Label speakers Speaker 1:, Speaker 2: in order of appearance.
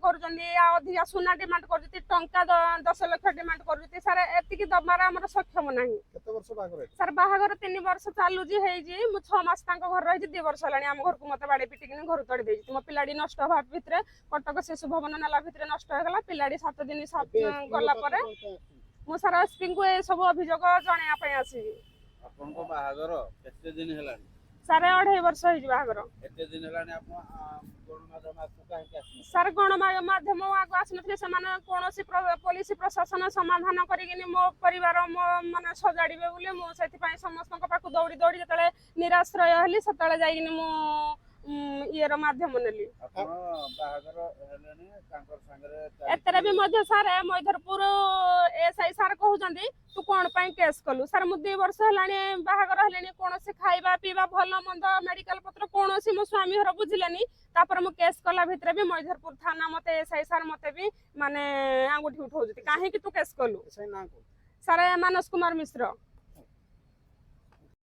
Speaker 1: କରୁଛନ୍ତି ଅଧିକା ସୁନା ଡିମାଣ୍ଡ କରୁଛନ୍ତି ଟଙ୍କା 10 ଲକ୍ଷ ଡିମାଣ୍ଡ କରୁଛନ୍ତି ସାର୍ ଏତିକି ଦବାର ଆମର ସକ୍ଷମ ନାହିଁ।
Speaker 2: କେତେ ବର୍ଷ ବାହାଘର ହେଇଛି?
Speaker 1: ସାର୍ ବାହାଘର 3 ବର୍ଷ ଚାଲୁଛି ହେଇଛି ମୁଁ 6 ମାସ ତାଙ୍କ ଘରେ ରହିଛି 2 ବର୍ଷ ହେଲାଣି ଆମ ଘରକୁ ମତେ ବାଡେଇ ପିଟିକିନି ଘରୁ ତଡ଼ି ଦେଇଛି। ମୋ ପିଲାଟି ନଷ୍ଟ ହବା ଭିତରେ କଟକ ଶିଶୁ ଭବନ ନେଲା ଭିତରେ ନଷ୍ଟ ହେଇଗଲା। ପିଲାଟି 7 ଦିନ ଗଲା ପରେ ମୁଁ ସାର୍ ଏସ୍ପିଙ୍କୁ ଏ ସବୁ ଅଭିଯୋଗ ଜଣେଇବା ପାଇଁ ଆସିବି।
Speaker 3: ଆପଣଙ୍କ ବାହାଘର କେତେ ଦିନ ହେଲାଣି?
Speaker 1: ସାର୍ 2.5 ବର୍ଷ ହେଇଛି ବାହାଘର।
Speaker 3: ଏତେ ଦିନ ହେଲାଣି ଆପଣ ଗଣମାଧ୍ୟମ ଆଗକୁ କାହିଁକି ଆସିଲେ?
Speaker 1: ସାର୍ ଗଣମାଧ୍ୟମ ଆଗକୁ ଆସିନଥିଲେ ସେମାନେ କୌଣସି ପୋଲିସ ପ୍ରଶାସନ ସମାଧାନ କରିକିନି ମୋ ପରିବାର ମୋ ମାନେ ସଜାଡ଼ିବେ ବୋଲି ମୁଁ ସେଥିପାଇଁ ସମସ୍ତଙ୍କ ପାଖକୁ ଦୌଡ଼ି ଦୌଡ଼ି ଯେତେବେଳେ ନିରାଶ୍ରୟ ହେଲି ସେତେବେଳେ ଯାଇକିନି ମୁଁ ଇଏର ମାଧ୍ୟମ ନେଲି।
Speaker 3: ଆପଣ ବାହାଘର ହେଲେଣି ତାଙ୍କର ସାଙ୍ଗରେ
Speaker 1: ଏଥିରେ ବି ମଧ୍ୟ ସାର୍ ମୈଧରପୁର ଏସ୍ଆଇ ସାର୍ କହୁଛନ୍ତି ତୁ କଣ ପାଇଁ କେସ୍ କଲୁ? ସାର୍ ମୁଁ 2 ବର୍ଷ ହେଲାଣି ବାହାଘର ହେଲେଣି କୌଣସି ଖାଇବା ପିଇବା ଭଲ ମନ୍ଦ ମେଡିକାଲ ପତ୍ର କୌଣସି ମୋ ସ୍ୱାମୀ ଘର ବୁଝିଲେନି। ତାପରେ ମୁଁ କେସ୍ କଲା ଭିତରେ ବି ମୈଧରପୁର ଥାନା ମତେ ଏସ୍ଆଇ ସାର୍ ମତେ ବି ମାନେ ଆଙ୍ଗୁଠି ଉଠଉଛନ୍ତି କାହିଁକି ତୁ କେସ୍ କଲୁ? ସାର୍ ମାନସ କୁମାର ମିଶ୍ର।